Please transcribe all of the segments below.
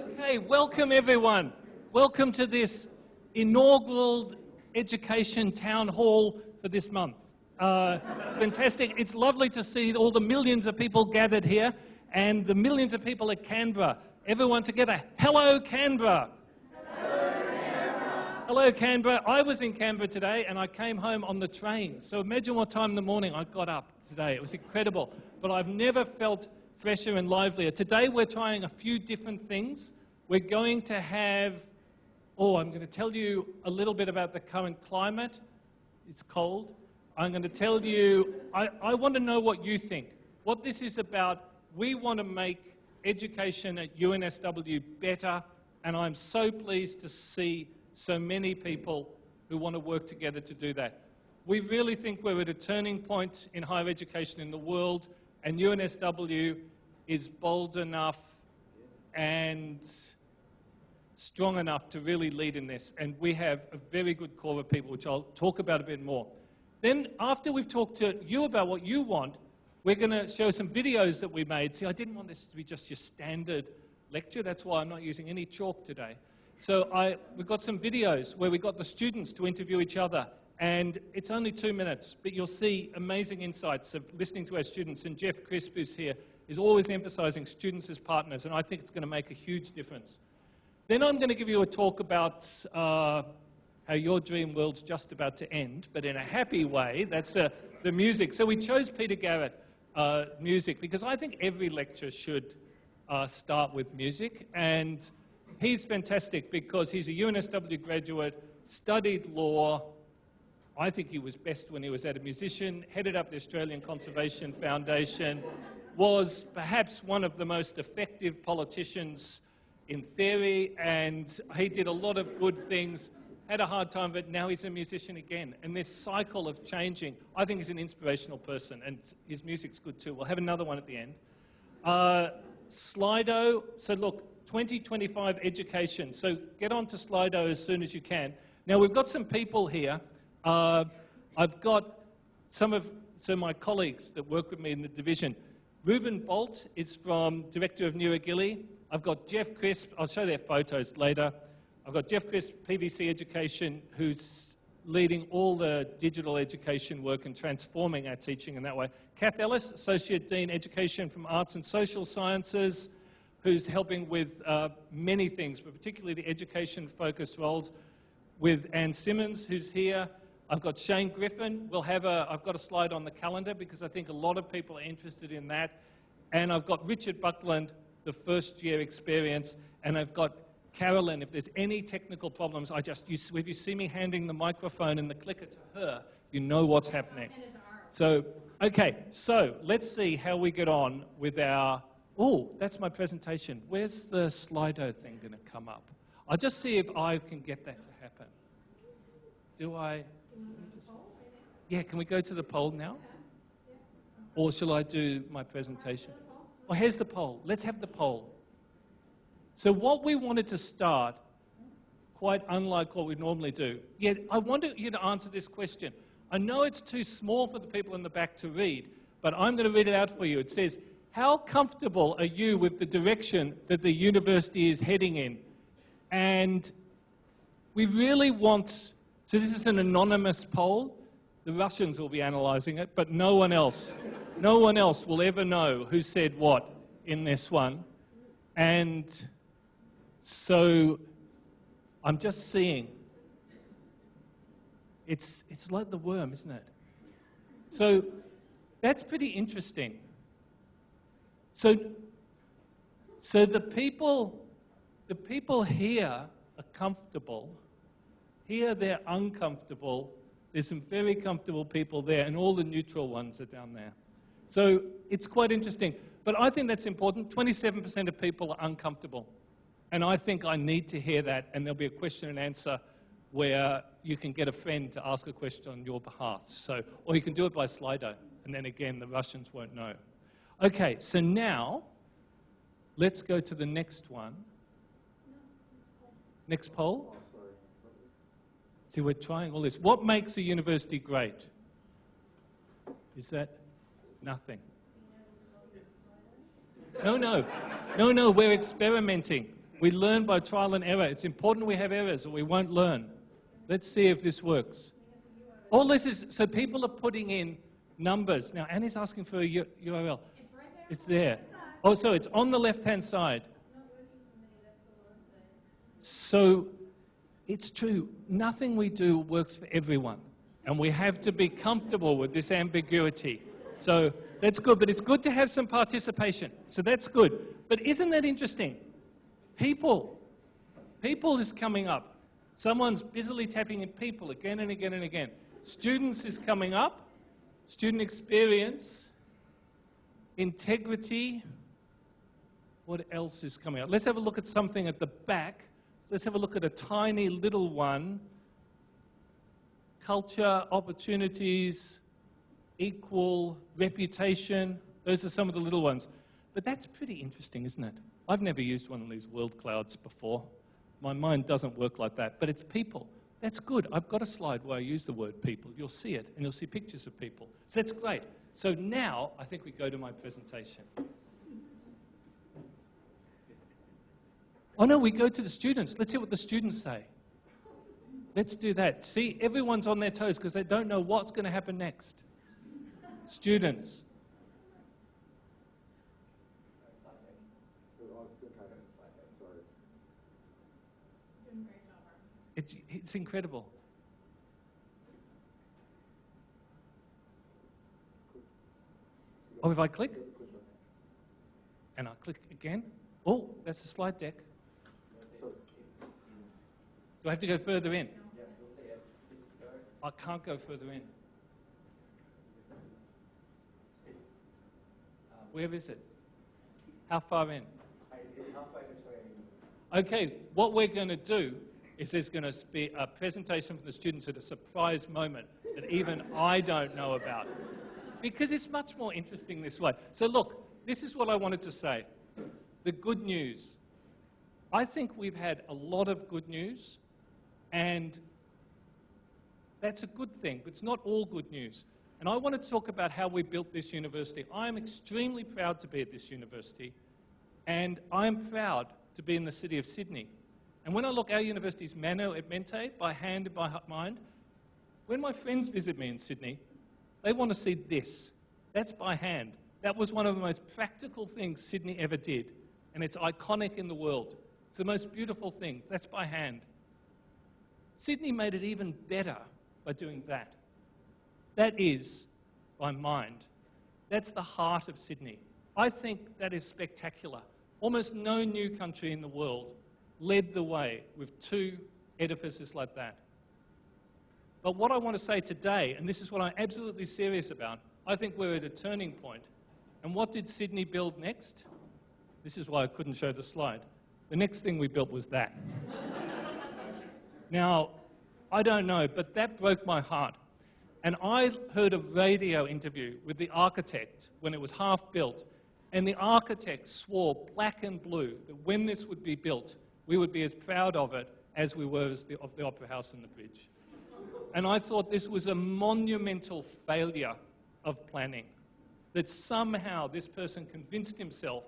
Okay, welcome everyone. Welcome to this inaugural education town hall for this month. It's fantastic. It's lovely to see all the millions of people gathered here and the millions of people at Canberra. Everyone together. Hello, Canberra. Hello, Canberra. Hello, Canberra. I was in Canberra today and I came home on the train. So imagine what time in the morning I got up today. It was incredible. But I've never felt fresher and livelier. Today we're trying a few different things. We're going to have, I'm going to tell you a little bit about the current climate. It's cold. I'm going to tell you, I want to know what you think. What this is about, we want to make education at UNSW better, and I'm so pleased to see so many people who want to work together to do that. We really think we're at a turning point in higher education in the world, and UNSW is bold enough and strong enough to really lead in this. And we have a very good core of people, which I'll talk about a bit more. Then after we've talked to you about what you want, we're going to show some videos that we made. See, I didn't want this to be just your standard lecture. That's why I'm not using any chalk today. So we've got some videos where we got the students to interview each other. And it's only 2 minutes, but you'll see amazing insights of listening to our students. And Jeff Crisp, who's here, is always emphasizing students as partners, and I think it's going to make a huge difference. Then I'm going to give you a talk about how your dream world's just about to end, but in a happy way. That's the music. So we chose Peter Garrett music because I think every lecture should start with music. And he's fantastic because he's a UNSW graduate, studied law. I think he was best when he was a musician, headed up the Australian Conservation Foundation, was perhaps one of the most effective politicians in theory, and he did a lot of good things, had a hard time, but now he's a musician again. And this cycle of changing, I think he's an inspirational person, and his music's good too. We'll have another one at the end. Slido, so look, 2025 education. So get on to Slido as soon as you can. Now we've got some people here. I've got some of my colleagues that work with me in the division. Ruben Bolt is Director of New Agili. I've got Jeff Crisp, I'll show their photos later. I've got Jeff Crisp, PVC Education, who's leading all the digital education work and transforming our teaching in that way. Kath Ellis, Associate Dean Education from Arts and Social Sciences, who's helping with many things, but particularly the education-focused roles, with Anne Simmons, who's here. I've got Shane Griffin. I've got a slide on the calendar because I think a lot of people are interested in that. And I've got Richard Buckland, the first-year experience. And I've got Carolyn. If there's any technical problems, if you see me handing the microphone and the clicker to her, you know what's happening. So, okay, so let's see how we get on with our, that's my presentation. Where's the Slido thing going to come up? I'll just see if I can get that to happen. Do I? Yeah, can we go to the poll now? Or shall I do my presentation? Oh, here's the poll. Let's have the poll. So what we wanted to start, quite unlike what we normally do, yet I want you to answer this question. I know it's too small for the people in the back to read, but I'm going to read it out for you. It says, how comfortable are you with the direction that the university is heading in? And we really want, so this is an anonymous poll. The Russians will be analyzing it, but no one else will ever know who said what in this one. And so I'm just seeing, it's like the worm, isn't it? So that's pretty interesting. So the people here are comfortable. Here they're uncomfortable. There's some very comfortable people there, and all the neutral ones are down there. So it's quite interesting. But I think that's important. 27% of people are uncomfortable. And I think I need to hear that, and there'll be a question and answer where you can get a friend to ask a question on your behalf. So, or you can do it by Slido, and then again, the Russians won't know. Okay, so now, let's go to the next one. Next poll. See, we're trying all this. What makes a university great? Is that nothing? No, we're experimenting. We learn by trial and error. It's important we have errors or we won't learn. Let's see if this works. All this is, so people are putting in numbers. Now, Annie's asking for a URL. It's right there. It's there. Oh, so it's on the left-hand side. It's not working for me, that's all I'm saying. So it's true. Nothing we do works for everyone. And we have to be comfortable with this ambiguity. So that's good. But it's good to have some participation. So that's good. But isn't that interesting? People is coming up. Someone's busily tapping in people again and again and again. Students is coming up. Student experience. Integrity. What else is coming up? Let's have a look at something at the back. Let's have a look at a tiny little one. Culture, opportunities, equal, reputation. Those are some of the little ones. But that's pretty interesting, isn't it? I've never used one of these world clouds before. My mind doesn't work like that. But it's people. That's good. I've got a slide where I use the word people. You'll see it, and you'll see pictures of people. So that's great. So now I think we go to my presentation. Oh no, we go to the students. Let's hear what the students say. Let's do that. See, everyone's on their toes because they don't know what's going to happen next. Students. It's incredible. Oh, if I click? And I click again? Oh, that's the slide deck. Do I have to go further in? I can't go further in. Where is it? How far in? It's halfway between. Okay, what we're going to do is there's going to be a presentation from the students at a surprise moment that even I don't know about. Because it's much more interesting this way. So look, this is what I wanted to say. The good news. I think we've had a lot of good news, and that's a good thing, but it's not all good news. And I want to talk about how we built this university. I am extremely proud to be at this university, and I am proud to be in the city of Sydney. And when I look at our university's mano et mente, by hand and by mind, when my friends visit me in Sydney, they want to see this. That's by hand. That was one of the most practical things Sydney ever did, and it's iconic in the world. It's the most beautiful thing. That's by hand. Sydney made it even better by doing that. That is by mind. That's the heart of Sydney. I think that is spectacular. Almost no new country in the world led the way with two edifices like that. But what I want to say today, and this is what I'm absolutely serious about, I think we're at a turning point. And what did Sydney build next? This is why I couldn't show the slide. The next thing we built was that. Now, I don't know, but that broke my heart. And I heard a radio interview with the architect when it was half built, and the architect swore black and blue that when this would be built, we would be as proud of it as we were of the Opera House and the bridge. And I thought this was a monumental failure of planning, that somehow this person convinced himself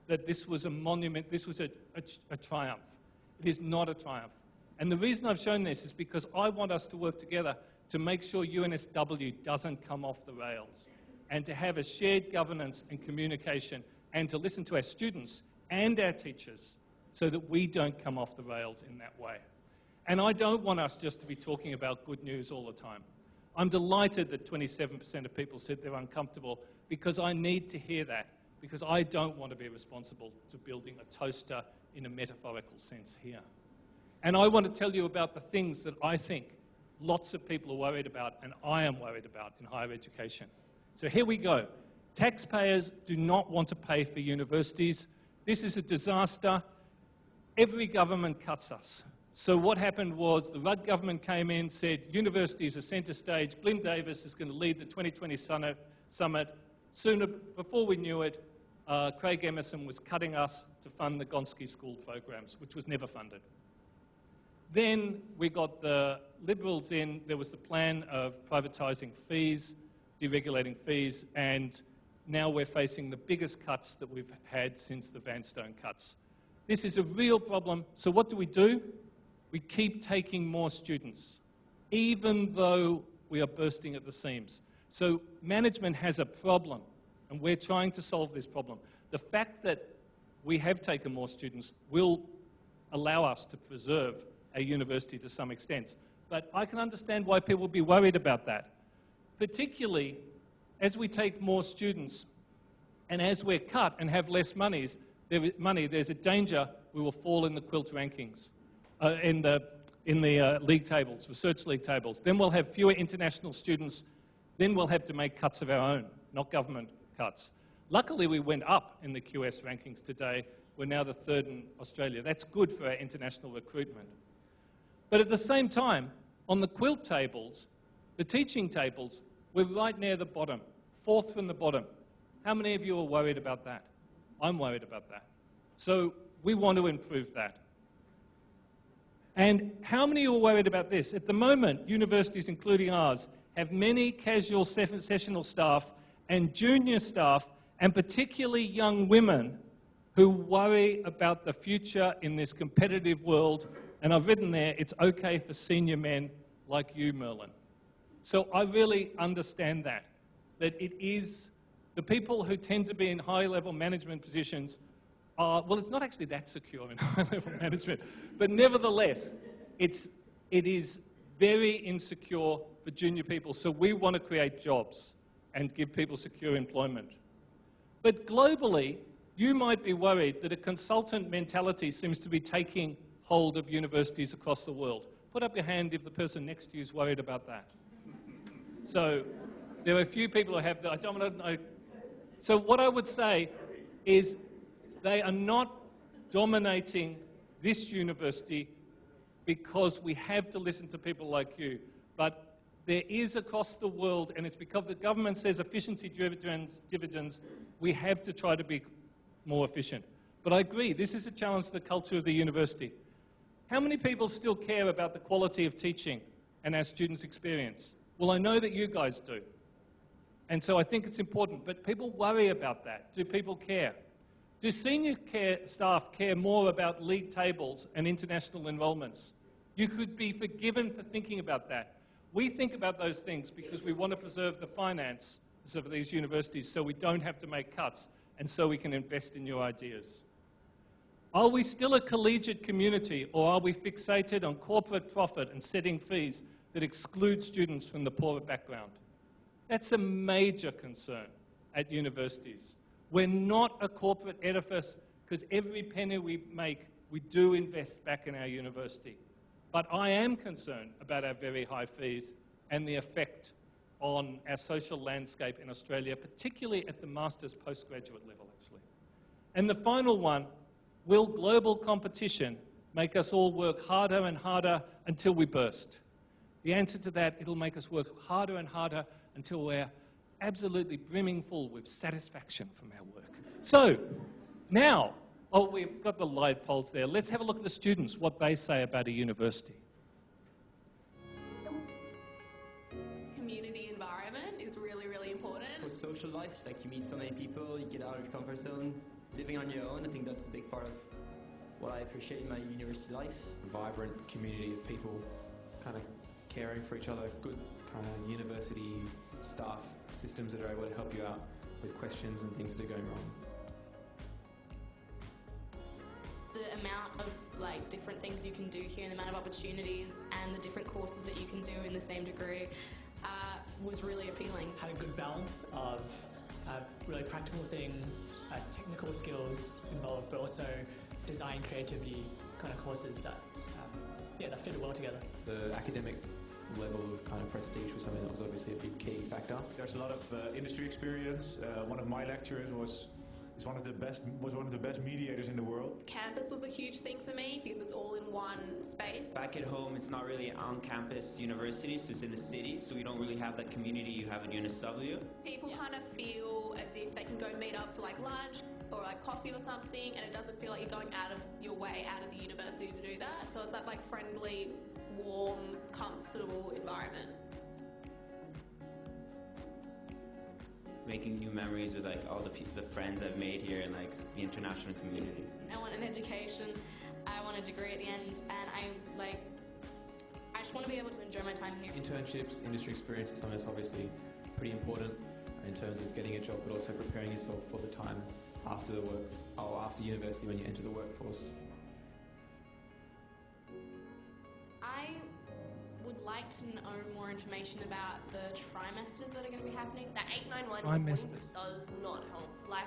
that this was a monument, this was a triumph. It is not a triumph. And the reason I've shown this is because I want us to work together to make sure UNSW doesn't come off the rails, and to have a shared governance and communication, and to listen to our students and our teachers so that we don't come off the rails in that way. And I don't want us just to be talking about good news all the time. I'm delighted that 27% of people said they're uncomfortable, because I need to hear that, because I don't want to be responsible to building a toaster in a metaphorical sense here. And I want to tell you about the things that I think lots of people are worried about, and I am worried about in higher education. So here we go. Taxpayers do not want to pay for universities. This is a disaster. Every government cuts us. So what happened was the Rudd government came in, said universities are centre stage. Glyn Davis is going to lead the 2020 summit. Sooner, before we knew it, Craig Emerson was cutting us to fund the Gonski School programs, which was never funded. Then we got the Liberals in. There was the plan of privatising fees, deregulating fees, and now we're facing the biggest cuts that we've had since the Vanstone cuts. This is a real problem. So what do? We keep taking more students, even though we are bursting at the seams. So management has a problem, and we're trying to solve this problem. The fact that we have taken more students will allow us to preserve a university to some extent. But I can understand why people would be worried about that, particularly as we take more students and as we're cut and have less money, there's a danger we will fall in the quilt rankings, in the league tables, research league tables. Then we'll have fewer international students. Then we'll have to make cuts of our own, not government cuts. Luckily, we went up in the QS rankings today. We're now the 3rd in Australia. That's good for our international recruitment. But at the same time, on the quilt tables, the teaching tables, we're right near the bottom, 4th from the bottom. How many of you are worried about that? I'm worried about that. So we want to improve that. And how many are worried about this? At the moment, universities, including ours, have many casual sessional staff and junior staff, and particularly young women, who worry about the future in this competitive world. And I've written there, it's okay for senior men like you, Merlin. So I really understand that it is the people who tend to be in high-level management positions are, well, it's not actually that secure in high-level management, but nevertheless, it is very insecure for junior people. So we want to create jobs and give people secure employment. But globally, you might be worried that a consultant mentality seems to be taking hold of universities across the world. Put up your hand if the person next to you is worried about that. So there are a few people who have that. I don't want to. So what I would say is they are not dominating this university because we have to listen to people like you. But there is across the world, and it's because the government says efficiency dividends, we have to try to be more efficient. But I agree, this is a challenge to the culture of the university. How many people still care about the quality of teaching and our students' experience? Well, I know that you guys do. And so I think it's important. But people worry about that. Do people care? Do senior staff care more about league tables and international enrollments? You could be forgiven for thinking about that. We think about those things because we want to preserve the finances of these universities so we don't have to make cuts and so we can invest in new ideas. Are we still a collegiate community, or are we fixated on corporate profit and setting fees that exclude students from the poorer background? That's a major concern at universities. We're not a corporate edifice because every penny we make, we do invest back in our university. But I am concerned about our very high fees and the effect on our social landscape in Australia, particularly at the master's postgraduate level, actually. And the final one, will global competition make us all work harder and harder until we burst? The answer to that, it'll make us work harder and harder until we're absolutely brimming full with satisfaction from our work. So now, we've got the live polls there. Let's have a look at the students, what they say about a university. Community environment is really, really important. For social life, like you meet so many people, you get out of your comfort zone, living on your own. I think that's a big part of what I appreciate in my university life. A vibrant community of people kind of caring for each other, good kind of university staff systems that are able to help you out with questions and things that are going wrong. The amount of different things you can do here and the amount of opportunities and the different courses that you can do in the same degree was really appealing. Had a good balance of really practical things, technical skills involved, but also design creativity kind of courses that that fit well together. The academic level of kind of prestige was something that was obviously a big key factor. There's a lot of industry experience. One of my lecturers was one of the best mediators in the world. Campus was a huge thing for me because it's all in one space. Back at home, it's not really on-campus university, so it's in the city, so we don't really have that community you have at UNSW. People kind of feel as if they can go meet up for lunch or coffee or something, and it doesn't feel like you're going out of your way out of the university to do that. So it's that friendly, warm, comfortable environment. making new memories with like all the friends I've made here and like the international community. I want an education, I want a degree at the end, and I just want to be able to enjoy my time here. Internships, industry experience is something that's obviously pretty important in terms of getting a job, but also preparing yourself for the time after after university when you enter the workforce. I would like to know more information about the trimesters that are going to be happening. That 891 Trimester. does not help. Like,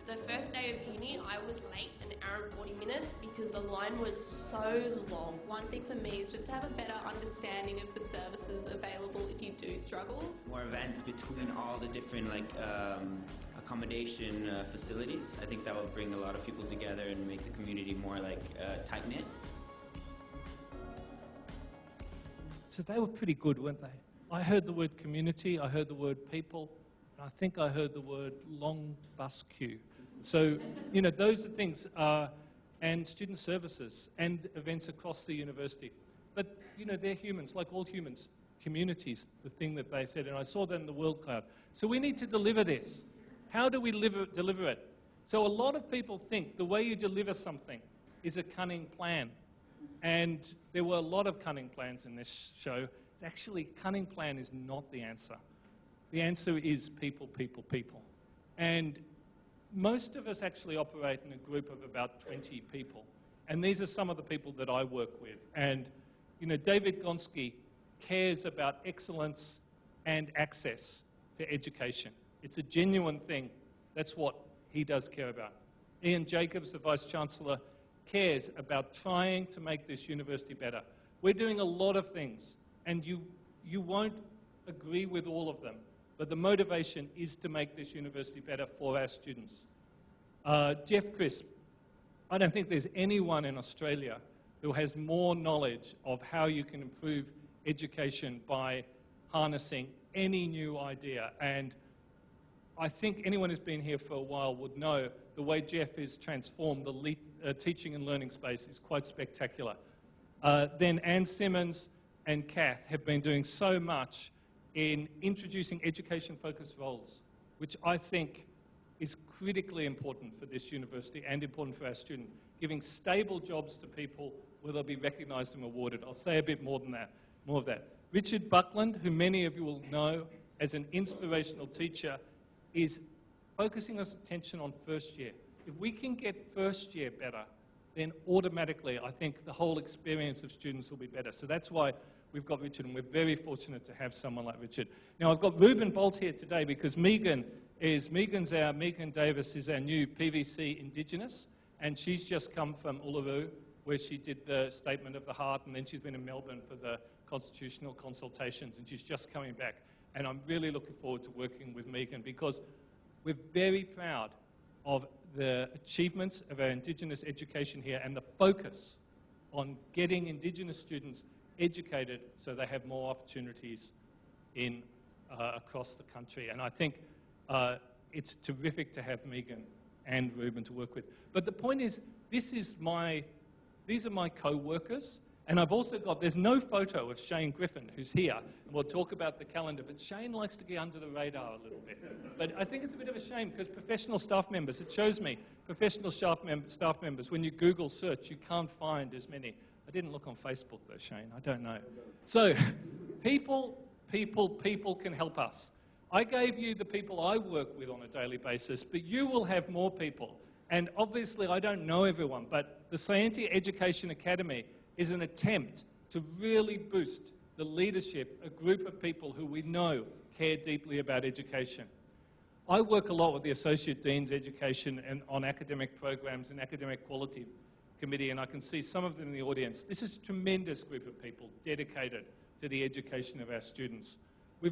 the first day of uni, I was late an hour and 40 minutes because the line was so long. One thing for me is just to have a better understanding of the services available if you do struggle. More events between all the different like accommodation facilities. I think that will bring a lot of people together and make the community more like tight-knit. So they were pretty good, weren't they? I heard the word community, I heard the word people, and I think I heard the word long bus queue. So, you know, those are things, and student services and events across the university. But, you know, they're humans, like all humans. Communities, the thing that they said, and I saw that in the World Cloud. So we need to deliver this. How do we deliver it? So a lot of people think the way you deliver something is a cunning plan. And there were a lot of cunning plans in this show. It's actually, cunning plan is not the answer. The answer is people, people, people. And most of us actually operate in a group of about 20 people. And these are some of the people that I work with. And, you know, David Gonski cares about excellence and access to education. It's a genuine thing. That's what he does care about. Ian Jacobs, the Vice-Chancellor, cares about trying to make this university better. We're doing a lot of things, and you won't agree with all of them, but the motivation is to make this university better for our students. Jeff Crisp, I don't think there's anyone in Australia who has more knowledge of how you can improve education by harnessing any new idea. And I think anyone who's been here for a while would know the way Jeff has transformed the teaching and learning space is quite spectacular. Then Anne Simmons and Kath have been doing so much in introducing education-focused roles, which I think is critically important for this university and important for our students, giving stable jobs to people where they'll be recognised and rewarded. I'll say a bit more of that. Richard Buckland, who many of you will know as an inspirational teacher, is focusing his attention on first year. If we can get first year better, then automatically I think the whole experience of students will be better. So that's why we've got Richard, and we're very fortunate to have someone like Richard. Now I've got Ruben Bolt here today because Megan Davis is our new PVC Indigenous, and she's just come from Uluru, where she did the Statement of the Heart, and then she's been in Melbourne for the constitutional consultations, and she's just coming back. And I'm really looking forward to working with Megan because we're very proud of the achievements of our Indigenous education here and the focus on getting Indigenous students educated so they have more opportunities across the country. And I think it's terrific to have Megan and Ruben to work with. But the point is, these are my co-workers. And I've also got, there's no photo of Shane Griffin, who's here, and we'll talk about the calendar, but Shane likes to get under the radar a little bit. But I think it's a bit of a shame, because professional staff members, it shows me, professional staff members, when you Google search, you can't find as many. I didn't look on Facebook though, Shane, I don't know. So, people can help us. I gave you the people I work with on a daily basis, but you will have more people. And obviously, I don't know everyone, but the Scientia Education Academy is an attempt to really boost the leadership, a group of people who we know care deeply about education. I work a lot with the Associate Dean's Education and on academic programs and academic quality committee, and I can see some of them in the audience. This is a tremendous group of people dedicated to the education of our students. We're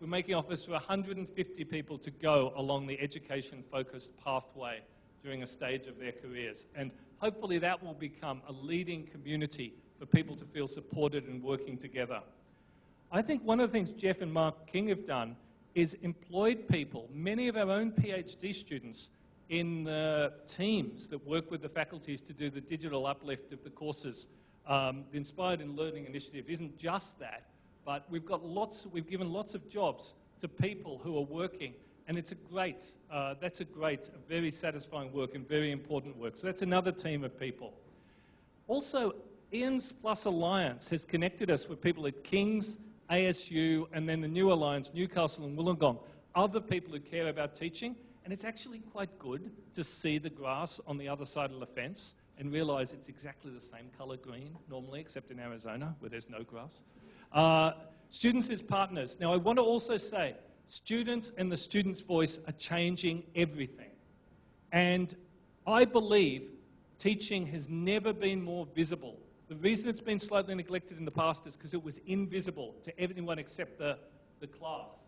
making offers to 150 people to go along the education-focused pathway during a stage of their careers. And hopefully that will become a leading community for people to feel supported and working together. I think one of the things Jeff and Mark King have done is employed people, many of our own PhD students, in the teams that work with the faculties to do the digital uplift of the courses. The Inspired in Learning initiative isn't just that, but we've given lots of jobs to people who are working. And it's that's a very satisfying work and very important work. So that's another team of people. Also, Ian's Plus Alliance has connected us with people at King's, ASU, and then the new alliance, Newcastle and Wollongong, other people who care about teaching. And it's actually quite good to see the grass on the other side of the fence and realize it's exactly the same color green normally, except in Arizona where there's no grass. Students as partners. Now, I want to also say, students and the students' voice are changing everything. And I believe teaching has never been more visible. The reason it's been slightly neglected in the past is because it was invisible to everyone except the class.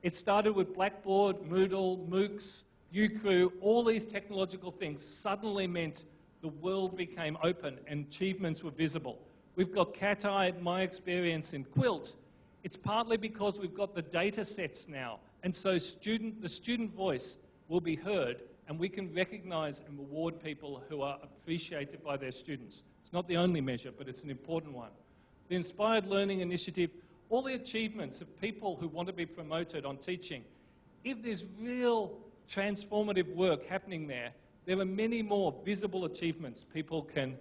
It started with Blackboard, Moodle, MOOCs, UCrew, all these technological things suddenly meant the world became open and achievements were visible. We've got Cat-Eye, my experience in Quilt. It's partly because we've got the data sets now. And so the student voice will be heard, and we can recognize and reward people who are appreciated by their students. It's not the only measure, but it's an important one. The Inspired Learning Initiative, all the achievements of people who want to be promoted on teaching. If there's real transformative work happening there, there are many more visible achievements people can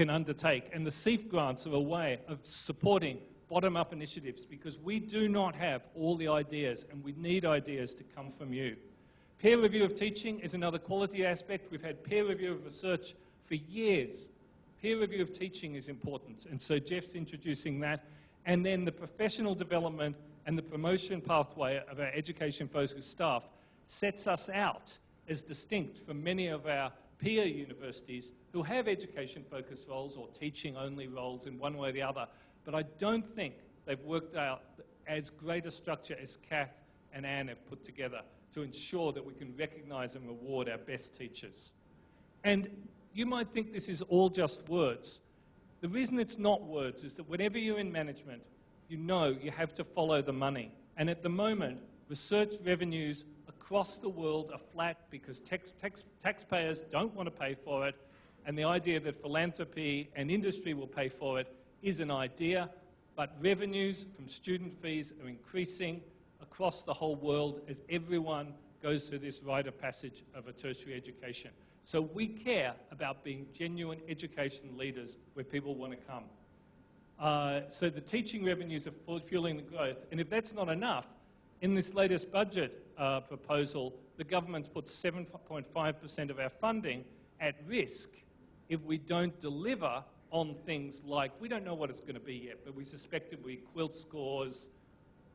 undertake. And the CEIF grants are a way of supporting bottom-up initiatives because we do not have all the ideas, and we need ideas to come from you. Peer review of teaching is another quality aspect. We've had peer review of research for years. Peer review of teaching is important, and so Jeff's introducing that. And then the professional development and the promotion pathway of our education-focused staff sets us out as distinct from many of our peer universities who have education-focused roles or teaching-only roles in one way or the other. But I don't think they've worked out as great a structure as Kath and Anne have put together to ensure that we can recognize and reward our best teachers. And you might think this is all just words. The reason it's not words is that whenever you're in management, you know you have to follow the money. And at the moment, research revenues across the world are flat because taxpayers don't want to pay for it, and the idea that philanthropy and industry will pay for it is an idea, but revenues from student fees are increasing across the whole world as everyone goes through this rite of passage of a tertiary education. So we care about being genuine education leaders where people want to come. So the teaching revenues are fueling the growth, and if that's not enough, in this latest budget proposal, the government's put 7.5% of our funding at risk if we don't deliver on things like, we don't know what it's going to be yet, but we suspect it will be quilt scores,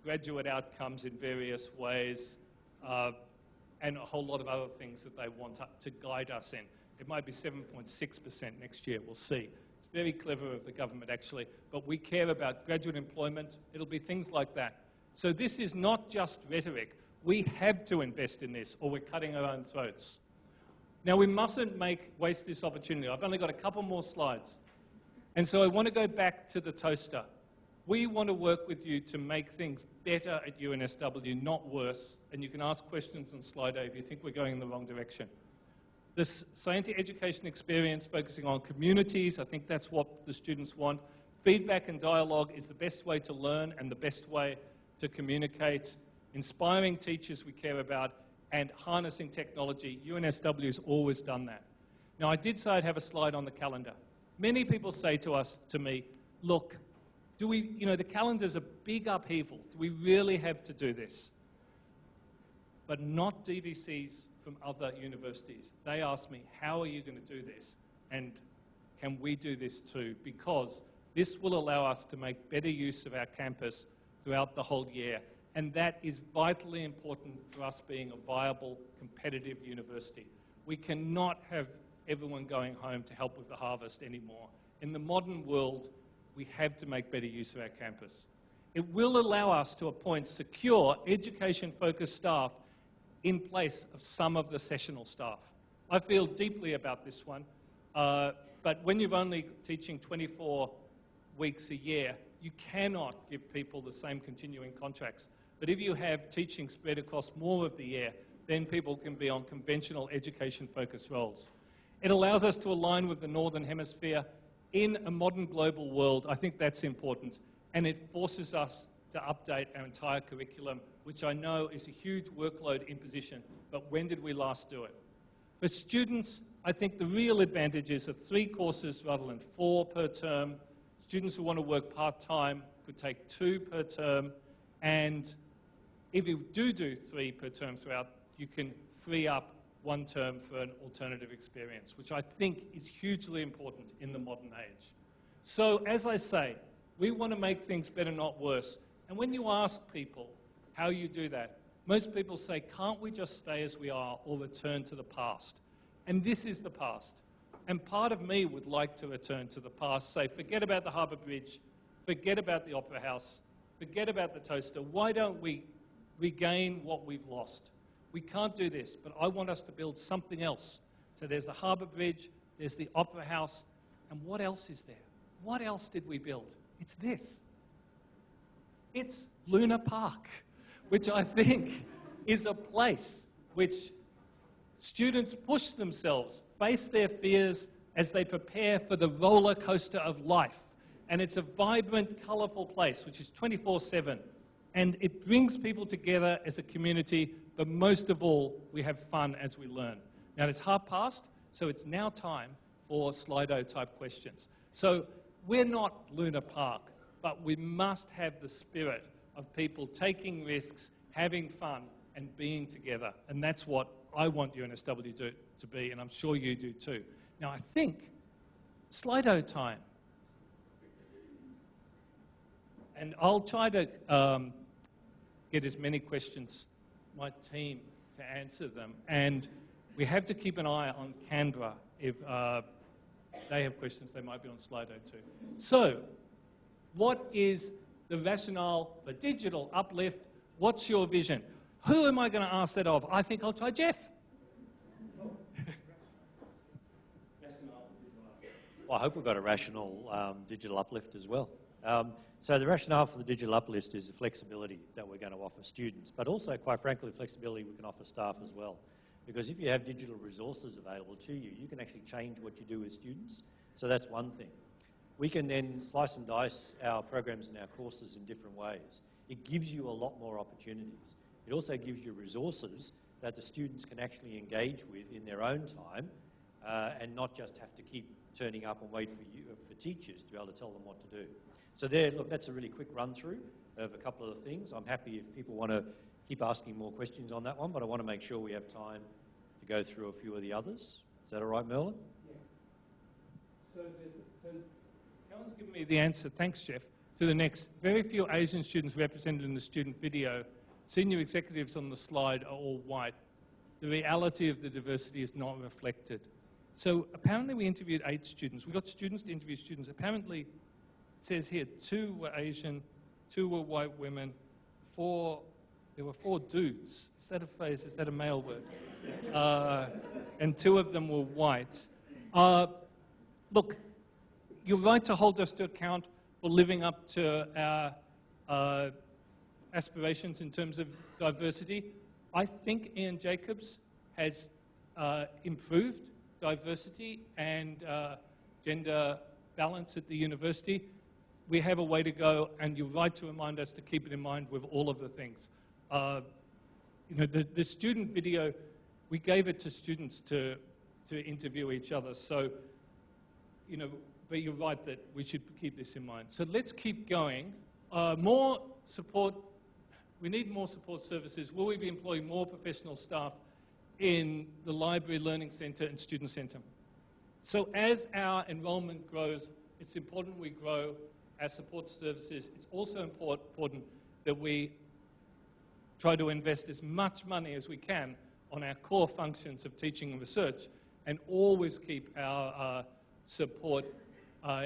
graduate outcomes in various ways, and a whole lot of other things that they want to guide us in. It might be 7.6% next year, we'll see. It's very clever of the government, actually, but we care about graduate employment. It'll be things like that. So this is not just rhetoric. We have to invest in this, or we're cutting our own throats. Now, we mustn't waste this opportunity. I've only got a couple more slides. And so I want to go back to the toaster. We want to work with you to make things better at UNSW, not worse. And you can ask questions on Slido if you think we're going in the wrong direction. This scientific education experience focusing on communities, I think that's what the students want. Feedback and dialogue is the best way to learn and the best way to communicate. Inspiring teachers we care about, and harnessing technology. UNSW has always done that. Now, I did say I'd have a slide on the calendar. Many people say to me, look, the calendar's a big upheaval. Do we really have to do this? But not DVCs from other universities. They ask me, how are you going to do this? And can we do this too? Because this will allow us to make better use of our campus throughout the whole year. And that is vitally important for us being a viable, competitive university. We cannot have everyone going home to help with the harvest anymore. In the modern world, we have to make better use of our campus. It will allow us to appoint secure, education-focused staff in place of some of the sessional staff. I feel deeply about this one, but when you're only teaching 24 weeks a year, you cannot give people the same continuing contracts. But if you have teaching spread across more of the year, then people can be on conventional education-focused roles. It allows us to align with the Northern Hemisphere in a modern global world. I think that's important. And it forces us to update our entire curriculum, which I know is a huge workload imposition, but when did we last do it? For students, I think the real advantage is 3 courses rather than 4 per term. Students who want to work part-time could take 2 per term, and if you do 3 per term throughout, you can free up 1 term for an alternative experience, which I think is hugely important in the modern age. So, as I say, we want to make things better, not worse. And when you ask people how you do that, most people say, can't we just stay as we are or return to the past? And this is the past. And part of me would like to return to the past, say, forget about the Harbour Bridge, forget about the Opera House, forget about the toaster. Why don't we regain what we've lost? We can't do this, but I want us to build something else. So there's the Harbour Bridge, there's the Opera House, and what else is there? What else did we build? It's this. It's Luna Park, which I think is a place which students push themselves, face their fears as they prepare for the roller coaster of life. And it's a vibrant, colourful place, which is 24/7. And it brings people together as a community, but most of all, we have fun as we learn. Now, it's past, so it's now time for Slido-type questions. So we're not Luna Park, but we must have the spirit of people taking risks, having fun, and being together. And that's what I want UNSW to be, and I'm sure you do too. Now, I think Slido time. And I'll try to get as many questions, my team, to answer them. And we have to keep an eye on Canberra. If they have questions, they might be on Slido too. So, what is the rationale for digital uplift? What's your vision? Who am I going to ask that of? I think I'll try Jeff. Well, I hope we've got a rational digital uplift as well. So the rationale for the digital uplift is the flexibility that we're going to offer students, but also, quite frankly, flexibility we can offer staff as well. Because if you have digital resources available to you, you can actually change what you do with students. So that's one thing. We can then slice and dice our programs and our courses in different ways. It gives you a lot more opportunities. It also gives you resources that the students can actually engage with in their own time and not just have to keep turning up and wait for teachers to be able to tell them what to do. So there, look, that's a really quick run through of a couple of the things. I'm happy if people want to keep asking more questions on that one, but I want to make sure we have time to go through a few of the others. Is that all right, Merlin? Yeah. So Helen's given me the answer, thanks Jeff, to the next. Very few Asian students represented in the student video. Senior executives on the slide are all white. The reality of the diversity is not reflected. So apparently we interviewed 8 students. We got students to interview students. Apparently, it says here, 2 were Asian, 2 were white women, there were 4 dudes. Is that a phrase? Is that a male word? And 2 of them were white. Look, you're right to hold us to account for living up to our aspirations in terms of diversity. I think Ian Jacobs has improved diversity and gender balance at the university. We have a way to go, and you're right to remind us to keep it in mind with all of the things. You know, the student video, we gave it to students to interview each other. So, you know, but you're right that we should keep this in mind. So let's keep going. More support. We need more support services. Will we be employing more professional staff in the library, learning centre and student centre? So as our enrolment grows, it's important we grow our support services. It's also important that we try to invest as much money as we can on our core functions of teaching and research, and always keep our support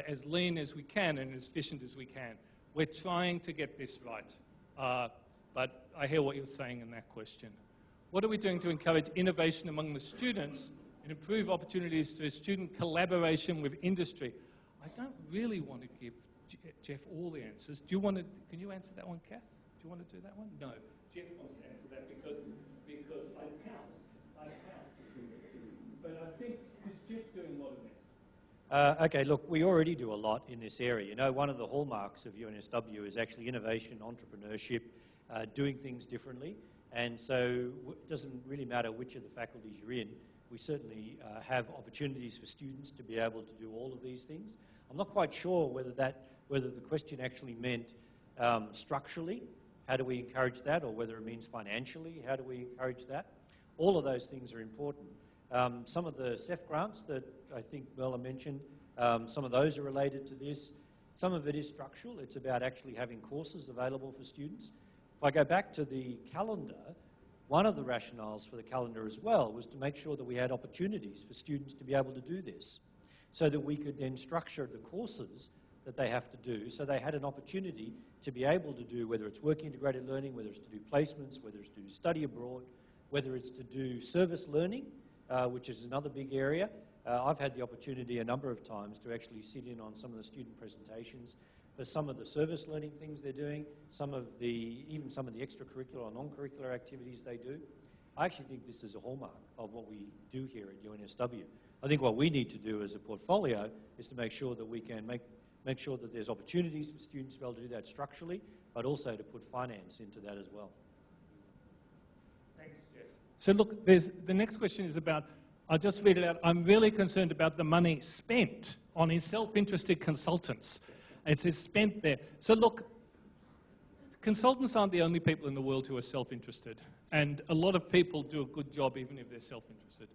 as lean as we can and as efficient as we can. We're trying to get this right, but I hear what you're saying in that question. What are we doing to encourage innovation among the students and improve opportunities for student collaboration with industry? I don't really want to give Jeff all the answers. Do you want to, can you answer that one, Kath? Do you want to do that one? No. Jeff wants to answer that because I pounce. But I think, because Jeff's doing a lot of this, Okay, look, we already do a lot in this area. You know, one of the hallmarks of UNSW is actually innovation, entrepreneurship, doing things differently. And so it doesn't really matter which of the faculties you're in. We certainly have opportunities for students to be able to do all of these things. I'm not quite sure whether the question actually meant structurally, how do we encourage that, or whether it means financially, how do we encourage that? All of those things are important. Some of the CEF grants that I think Merlin mentioned, some of those are related to this. Some of it is structural. It's about actually having courses available for students. If I go back to the calendar, one of the rationales for the calendar as well was to make sure that we had opportunities for students to be able to do this, so that we could then structure the courses that they have to do, so they had an opportunity to be able to do, whether it's work integrated learning, whether it's to do placements, whether it's to do study abroad, whether it's to do service learning, which is another big area. I've had the opportunity a number of times to actually sit in on some of the student presentations for some of the service learning things they're doing, even some of the extracurricular or non-curricular activities they do. I actually think this is a hallmark of what we do here at UNSW. I think what we need to do as a portfolio is to make sure that we can make sure that there's opportunities for students to be able to do that structurally, but also to put finance into that as well. Thanks, Jeff. So look, the next question is about, I'll just read it out. I'm really concerned about the money spent on his self-interested consultants. It says spent there. So look, consultants aren't the only people in the world who are self-interested. And a lot of people do a good job even if they're self-interested.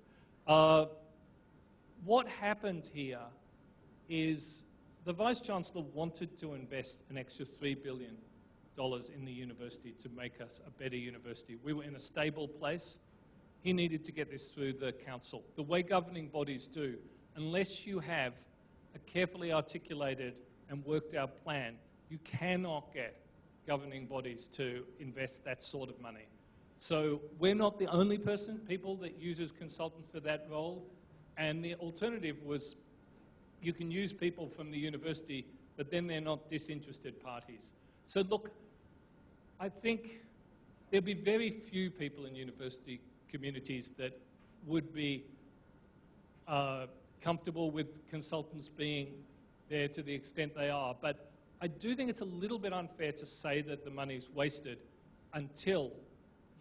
What happened here is the Vice-Chancellor wanted to invest an extra $3 billion in the university to make us a better university. We were in a stable place. He needed to get this through the council. The way governing bodies do, unless you have a carefully articulated and worked out plan, you cannot get governing bodies to invest that sort of money. So we're not the only people that uses consultants for that role, and the alternative was you can use people from the university, but then they're not disinterested parties. So look, I think there'll be very few people in university communities that would be comfortable with consultants being there to the extent they are. But I do think it's a little bit unfair to say that the money's wasted until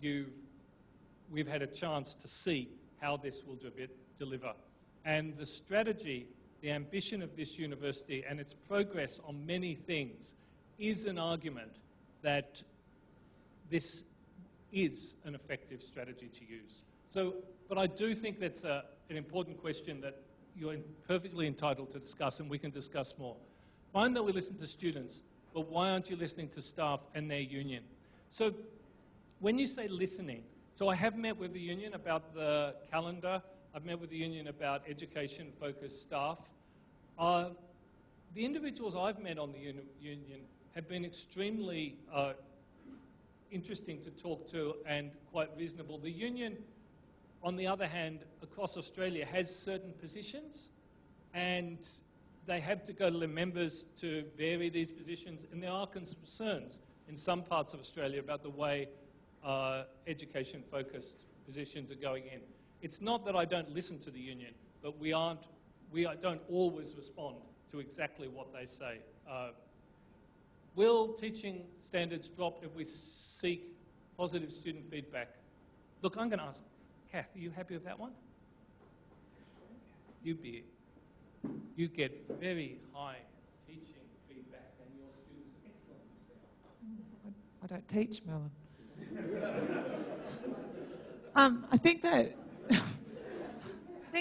we've had a chance to see how this will deliver. And the strategy, the ambition of this university and its progress on many things is an argument that this is an effective strategy to use. So, but I do think that's an important question that you're perfectly entitled to discuss, and we can discuss more. Fine that we listen to students, but why aren't you listening to staff and their union? So when you say listening, so I have met with the union about the calendar. I've met with the union about education-focused staff. The individuals I've met on the union have been extremely interesting to talk to and quite reasonable. The union, on the other hand, across Australia has certain positions, and they have to go to their members to vary these positions, and there are concerns in some parts of Australia about the way education-focused positions are going in. It's not that I don't listen to the union, but we don't always respond to exactly what they say. Will teaching standards drop if we seek positive student feedback? Look, I'm going to ask, Kath, are you happy with that one? You get very high teaching feedback and your students are excellent. I don't teach, Merlin. I think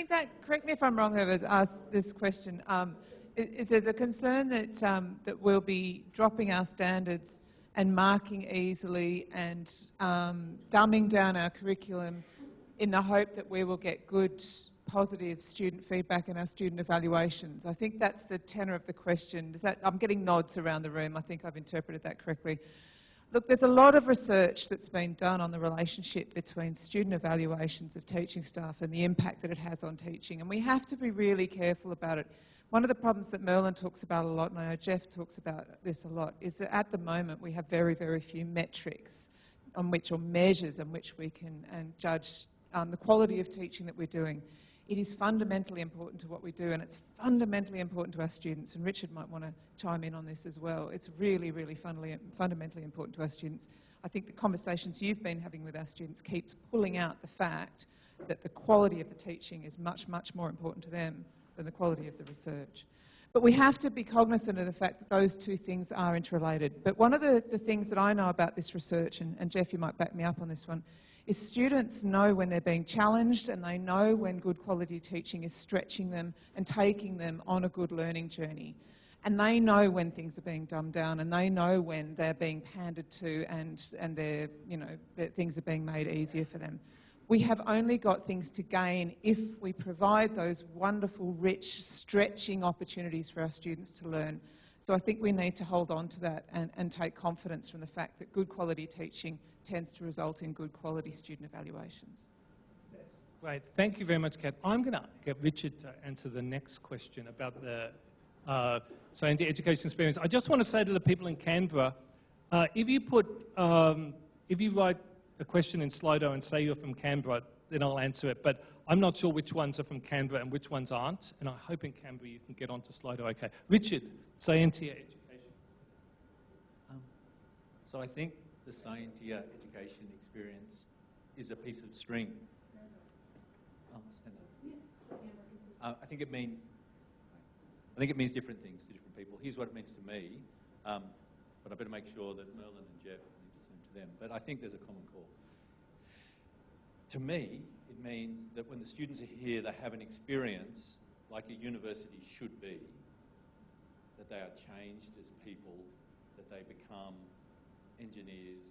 that, correct me if I'm wrong, whoever's asked this question, is there's a concern that, that we'll be dropping our standards and marking easily and dumbing down our curriculum in the hope that we will get good, positive student feedback in our student evaluations. I think that's the tenor of the question. I'm getting nods around the room. I think I've interpreted that correctly. Look, there's a lot of research that's been done on the relationship between student evaluations of teaching staff and the impact that it has on teaching, and we have to be really careful about it. One of the problems that Merlin talks about a lot, and I know Jeff talks about this a lot, is that at the moment we have very, very few metrics on which, or measures on which we can judge the quality of teaching that we're doing. It is fundamentally important to what we do, and it's fundamentally important to our students, and Richard might want to chime in on this as well. It's really, really fundamentally important to our students. I think the conversations you've been having with our students keeps pulling out the fact that the quality of the teaching is much, much more important to them than the quality of the research. But we have to be cognizant of the fact that those two things are interrelated. But one of the things that I know about this research, and Jeff, you might back me up on this one, is students know when they're being challenged, and they know when good quality teaching is stretching them and taking them on a good learning journey. And they know when things are being dumbed down, and they know when they're being pandered to and that things are being made easier for them. We have only got things to gain if we provide those wonderful, rich, stretching opportunities for our students to learn. So I think we need to hold on to that and take confidence from the fact that good quality teaching tends to result in good quality student evaluations. Great. Thank you very much, Kat. I'm going to get Richard to answer the next question about the scientific education experience. I just want to say to the people in Canberra, if you write a question in Slido and say you're from Canberra, then I'll answer it. But I'm not sure which ones are from Canberra and which ones aren't. And I hope in Canberra you can get onto Slido okay. Richard, scientific education. So I think the scientific education experience is a piece of string. I think it means different things to different people. Here's what it means to me, but I better make sure that Merlin and Jeff means the same to them. But I think there's a common core. To me, it means that when the students are here, they have an experience like a university should be, that they are changed as people, that they become engineers,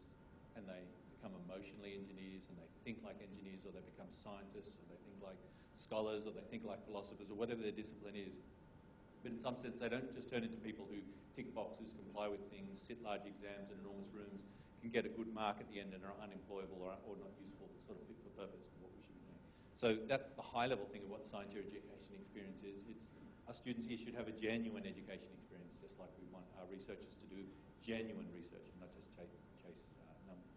and they become emotionally engineers, and they think like engineers, or they become scientists, or they think like scholars, or they think like philosophers, or whatever their discipline is. But in some sense, they don't just turn into people who tick boxes, comply with things, sit large exams in enormous rooms, can get a good mark at the end and are unemployable or not useful, sort of fit for purpose for what we should be doing. So that's the high-level thing of what scientific education experience is. It's our students here should have a genuine education experience, just like we want our researchers to do genuine research and not just chase numbers.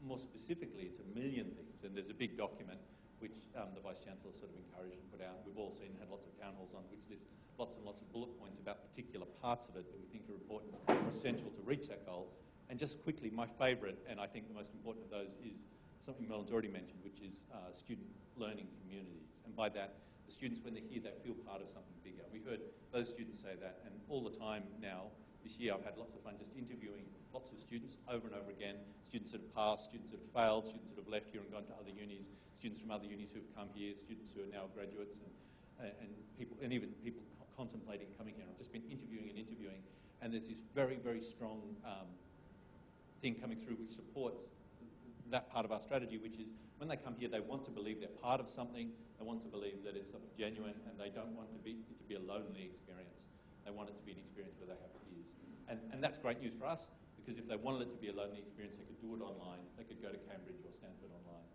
More specifically, it's a million things, and there's a big document which the Vice-Chancellor sort of encouraged and put out. We've all seen, had lots of town halls on, which lists lots and lots of bullet points about particular parts of it that we think are important or essential to reach that goal. And just quickly, my favourite, and I think the most important of those, is something Merlin's already mentioned, which is student learning communities. And by that, the students, when they're here, they feel part of something bigger. We heard those students say that, and all the time now, this year, I've had lots of fun just interviewing lots of students over and over again, students that have passed, students that have failed, students that have left here and gone to other unis, students from other unis who have come here, students who are now graduates, and people, and even people contemplating coming here. I've just been interviewing, and there's this very, very strong thing coming through which supports that part of our strategy, which is when they come here, they want to believe they're part of something, they want to believe that it's something genuine, and they don't want it to be a lonely experience. They want it to be an experience where they have peers. And that's great news for us, because if they wanted it to be a lonely experience, they could do it online. They could go to Cambridge or Stanford online.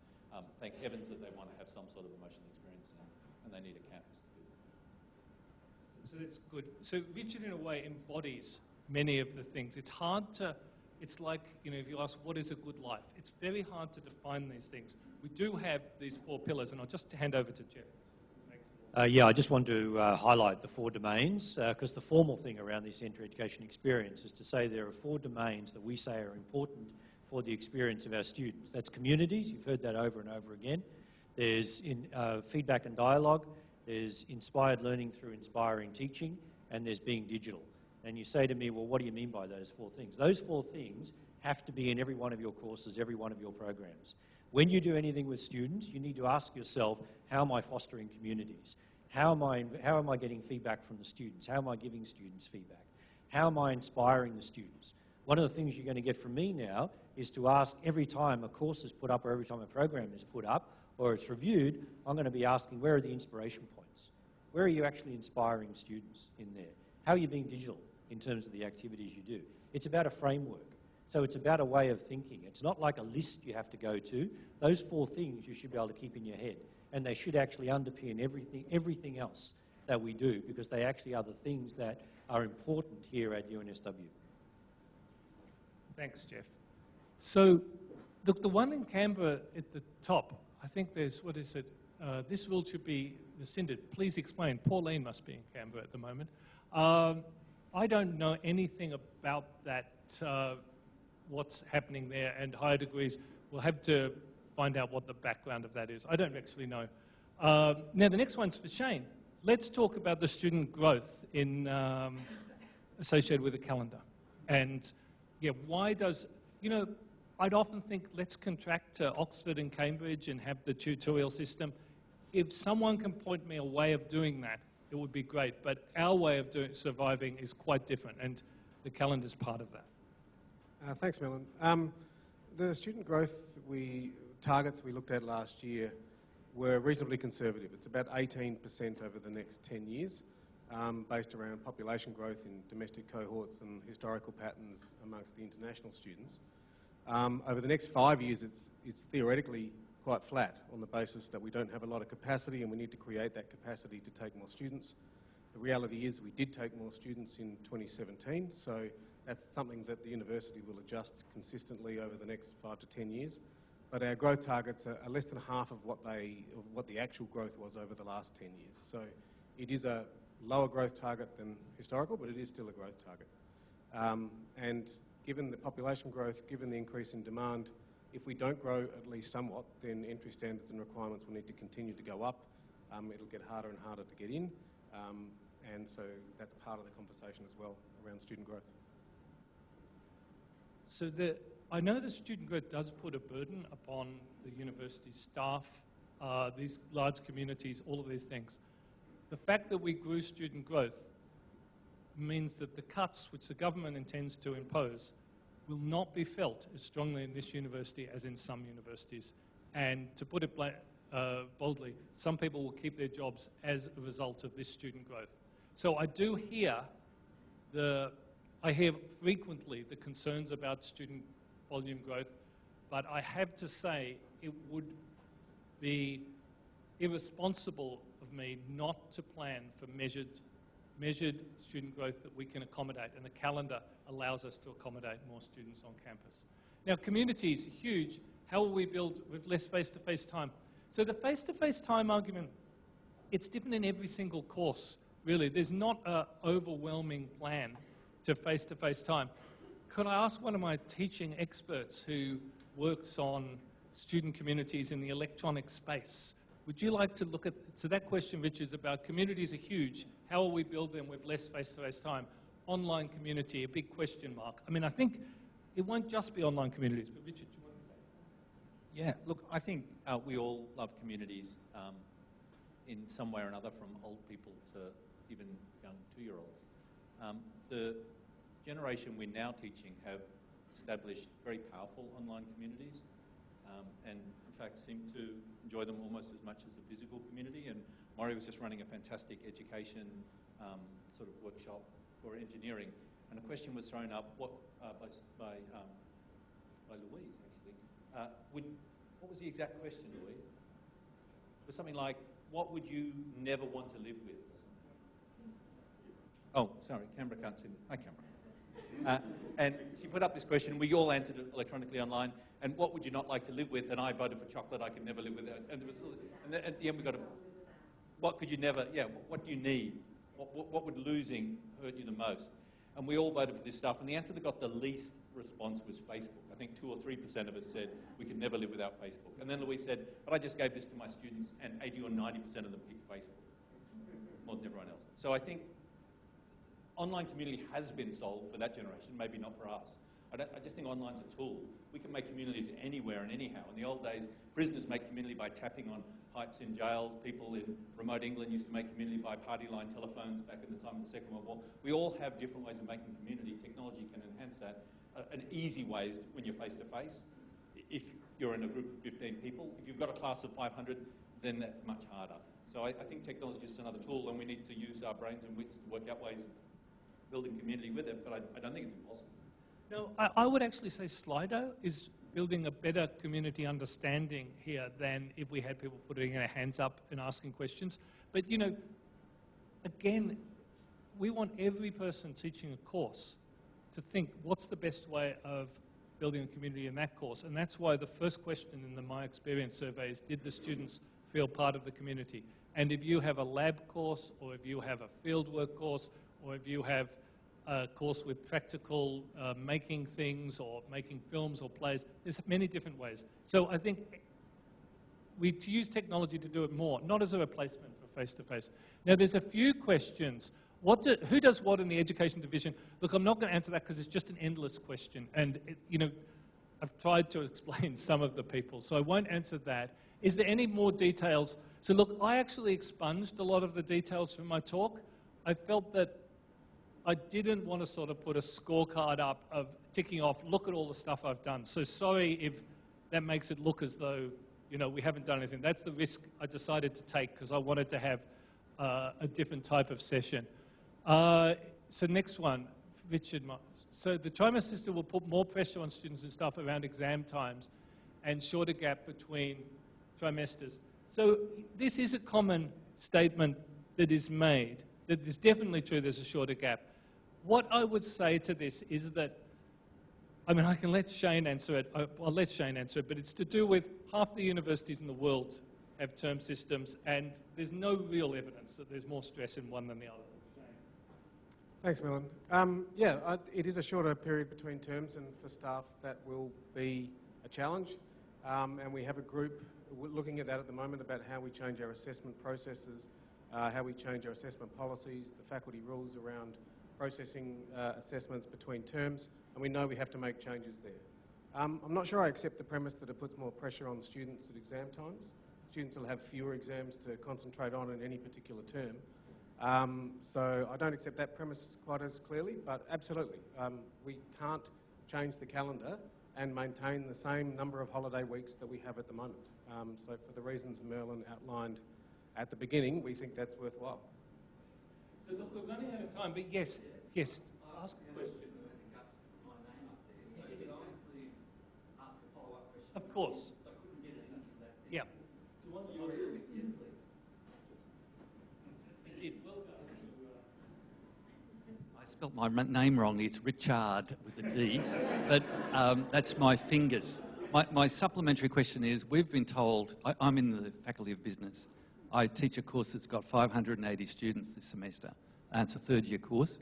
Thank heavens that they want to have some sort of emotional experience, and they need a campus to do that. So that's good. So Richard, in a way, embodies many of the things. It's hard to, it's like, if you ask what is a good life, it's very hard to define these things. We do have these 4 pillars, and I'll just hand over to Jeff. Yeah, I just want to highlight the 4 domains, because the formal thing around this inter-education experience is to say there are 4 domains that we say are important for the experience of our students. That's communities, you've heard that over and over again. There's feedback and dialogue, there's inspired learning through inspiring teaching, and there's being digital. And you say to me, well, what do you mean by those 4 things? Those 4 things have to be in every one of your courses, every one of your programs. When you do anything with students, you need to ask yourself, how am I fostering communities? How am I getting feedback from the students? How am I giving students feedback? How am I inspiring the students? One of the things you're going to get from me now is to ask every time a course is put up or every time a program is put up or it's reviewed, I'm going to be asking, where are the inspiration points? Where are you actually inspiring students in there? How are you being digital in terms of the activities you do? It's about a framework. So it's about a way of thinking. It's not like a list you have to go to. Those 4 things you should be able to keep in your head. And they should actually underpin everything else that we do, because they actually are the things that are important here at UNSW. Thanks, Jeff. So the one in Canberra at the top, I think there's, this rule should be rescinded. Please explain. Pauline must be in Canberra at the moment. I don't know anything about that, what's happening there, and higher degrees will have to find out what the background of that is. I don't actually know. Now, the next one's for Shane. Let's talk about the student growth in associated with the calendar. And, yeah, why does, you know, I'd often think let's contract to Oxford and Cambridge and have the tutorial system. If someone can point me a way of doing that, it would be great. But our way of surviving is quite different, and the calendar's part of that. Thanks, Merlin. The student growth targets we looked at last year were reasonably conservative. It's about 18% over the next 10 years, based around population growth in domestic cohorts and historical patterns amongst the international students. Over the next 5 years, it's theoretically quite flat on the basis that we don't have a lot of capacity and we need to create that capacity to take more students. The reality is we did take more students in 2017, so that's something that the university will adjust consistently over the next 5 to 10 years. But our growth targets are less than half of what the actual growth was over the last 10 years. So it is a lower growth target than historical, but it is still a growth target. And given the population growth, given the increase in demand, if we don't grow at least somewhat, then entry standards and requirements will need to continue to go up. It'll get harder and harder to get in. And so that's part of the conversation as well around student growth. So I know the student growth does put a burden upon the university staff, these large communities, all of these things. The fact that we grew student growth means that the cuts which the government intends to impose will not be felt as strongly in this university as in some universities. And to put it boldly, some people will keep their jobs as a result of this student growth. So I do hear I hear frequently the concerns about student volume growth, but I have to say it would be irresponsible of me not to plan for measured student growth that we can accommodate, and the calendar allows us to accommodate more students on campus. Now, communities, huge. How will we build with less face-to-face time? So the face-to-face time argument, it's different in every single course, really. There's not an overwhelming plan to face-to-face time. Could I ask one of my teaching experts who works on student communities in the electronic space, would you like to look at, so that question, Richard, is about communities are huge. How will we build them with less face-to-face time? Online community, a big question mark. I mean, I think it won't just be online communities, but Richard, do you want to say? Yeah, look, I think we all love communities in some way or another, from old people to even young 2-year-olds. The generation we're now teaching have established very powerful online communities and in fact seem to enjoy them almost as much as the physical community. And Maury was just running a fantastic education sort of workshop for engineering, and a question was thrown up by Louise actually. What was the exact question, Louise? It was something like, what would you never want to live with? Oh, sorry, Canberra can't see me. Hi, Canberra. And she put up this question, we all answered it electronically online, and what would you not like to live with? And I voted for chocolate, I could never live without. And then at the end we got what could you never, what do you need? What would losing hurt you the most? And we all voted for this stuff, and the answer that got the least response was Facebook. I think 2 or 3% of us said we could never live without Facebook. And then Louise said, but I just gave this to my students, and 80 or 90% of them picked Facebook, more than everyone else. So I think online community has been solved for that generation, maybe not for us. I just think online's a tool. We can make communities anywhere and anyhow. In the old days, prisoners make community by tapping on pipes in jails. People in remote England used to make community by party line telephones back in the time of the Second World War. We all have different ways of making community. Technology can enhance that. An easy way is when you're face-to-face. If you're in a group of 15 people, if you've got a class of 500, then that's much harder. So I think technology is just another tool, and we need to use our brains and wits to work out ways of building community with it, but I don't think it's impossible. No, I would actually say Slido is building a better community understanding here than if we had people putting their hands up and asking questions. But, you know, again, we want every person teaching a course to think, what's the best way of building a community in that course? And that's why the first question in the My Experience survey is, did the students feel part of the community. And if you have a lab course, or if you have a fieldwork course, or if you have a course with practical making things or making films or plays, there's many different ways. So I think we to use technology to do it more, not as a replacement for face-to-face. Now, there's a few questions. Who does what in the education division? Look, I'm not going to answer that because it's just an endless question. And, I've tried to explain some of the people, so I won't answer that. Is there any more details? So look, I actually expunged a lot of the details from my talk. I felt that I didn't want to sort of put a scorecard up of ticking off, look at all the stuff I've done. So sorry if that makes it look as though, we haven't done anything. That's the risk I decided to take because I wanted to have a different type of session. So next one, Richard. So the trimester system will put more pressure on students and staff around exam times and shorter gap between trimesters. So this is a common statement that is made, that is definitely true there's a shorter gap. What I would say to this is that, I can let Shane answer it. I'll let Shane answer it, but it's to do with half the universities in the world have term systems, and there's no real evidence that there's more stress in one than the other. Thanks, Merlin. It is a shorter period between terms, and for staff that will be a challenge. And we have a group looking at that at the moment about how we change our assessment processes, how we change our assessment policies, the faculty rules around processing assessments between terms, and we know we have to make changes there. I'm not sure I accept the premise that it puts more pressure on students at exam times. Students will have fewer exams to concentrate on in any particular term. So I don't accept that premise quite as clearly, but absolutely. We can't change the calendar and maintain the same number of holiday weeks that we have at the moment. So for the reasons Merlin outlined at the beginning, we think that's worthwhile. So look, we're running out of time, but yes, ask a question. Of course. Yeah. I spelt my name wrong. It's Richard with a D, but that's my fingers. My supplementary question is, we've been told, I'm in the Faculty of Business. I teach a course that's got 580 students this semester, and it's a third-year course.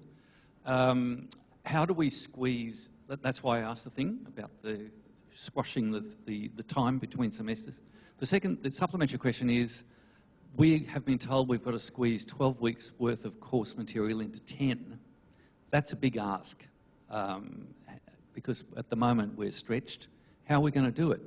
How do we squeeze, that's why I asked the thing about the squashing the time between semesters. The supplementary question is, we have been told we've got to squeeze 12 weeks worth of course material into 10. That's a big ask, because at the moment we're stretched. How are we going to do it?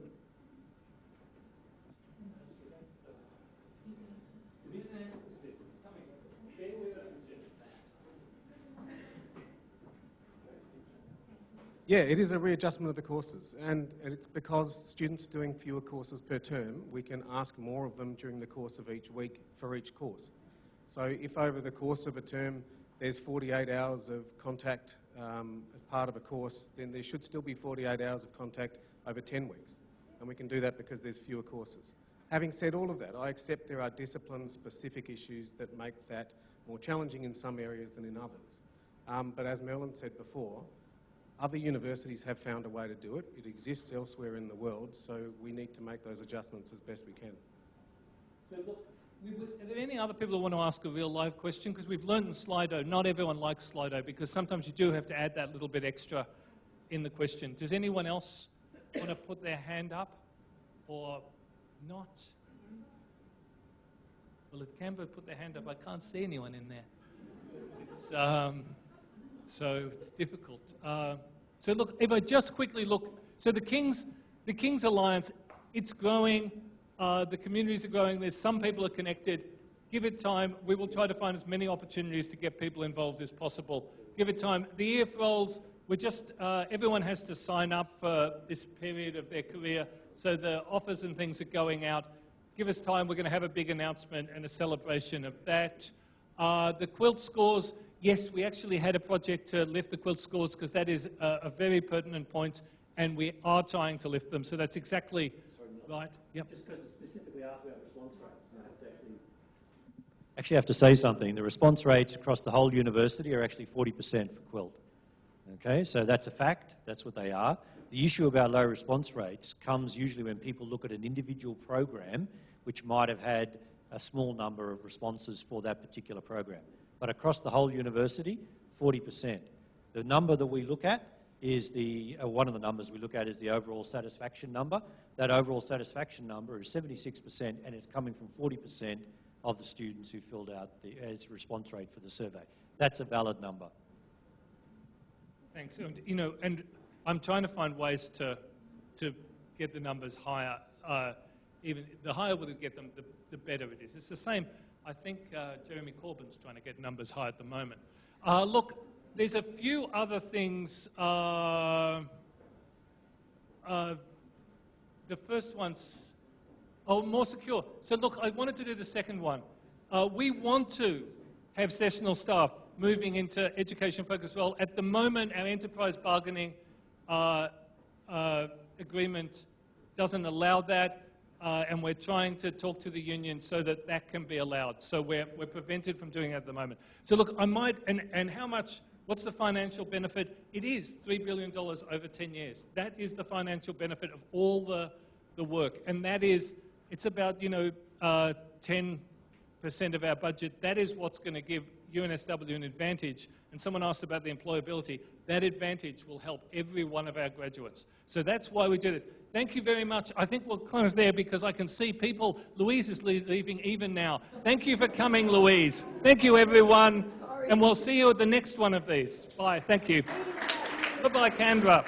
Yeah, it is a readjustment of the courses, and it's because students are doing fewer courses per term, we can ask more of them during the course of each week for each course. So if over the course of a term there's 48 hours of contact as part of a course, then there should still be 48 hours of contact over 10 weeks. And we can do that because there's fewer courses. Having said all of that, I accept there are discipline-specific issues that make that more challenging in some areas than in others. But as Merlin said before, other universities have found a way to do it. It exists elsewhere in the world, so we need to make those adjustments as best we can. So look, are there any other people who want to ask a real live question? Because we've learned in Slido, not everyone likes Slido, because sometimes you do have to add that little bit extra in the question. Does anyone else want to put their hand up or not? Well, if Canberra put their hand up, I can't see anyone in there. So it's difficult. So look, if I just quickly look, so the King's Alliance, it's growing, the communities are growing, there's some people are connected. Give it time. We will try to find as many opportunities to get people involved as possible. Give it time. The EF roles, everyone has to sign up for this period of their career, so the offers and things are going out. Give us time. We're going to have a big announcement and a celebration of that. The quilt scores, yes, we actually had a project to lift the quilt scores because that is a very pertinent point, and we are trying to lift them. So that's exactly right. Yep. Just because specifically asked about response rates, and I have to actually have to say something. The response rates across the whole university are actually 40% for quilt. Okay, so that's a fact. That's what they are. The issue about low response rates comes usually when people look at an individual program which might have had a small number of responses for that particular program. But across the whole university, 40%. The number that we look at is one of the numbers we look at is the overall satisfaction number. That overall satisfaction number is 76%, and it's coming from 40% of the students who filled out as response rate for the survey. That's a valid number. Thanks. And I'm trying to find ways to get the numbers higher. Even the higher we get them, the better it is. It's the same. I think Jeremy Corbyn's trying to get numbers high at the moment. Look, there's a few other things. The first one's more secure. So look, I wanted to do the second one. We want to have sessional staff moving into education-focused role. At the moment, our enterprise bargaining agreement doesn't allow that. And we're trying to talk to the union so that that can be allowed. So we're prevented from doing it at the moment. So look, I might, and how much, what's the financial benefit? It is $3 billion over 10 years. That is the financial benefit of all the work. And that is, it's about, 10% of our budget. That is what's going to give UNSW an advantage. And someone asked about the employability. That advantage will help every one of our graduates. So that's why we do this. Thank you very much. I think we'll close there because I can see people. Louise is leaving even now. Thank you for coming, Louise. Thank you, everyone. And we'll see you at the next one of these. Bye. Thank you. Goodbye, Kendra.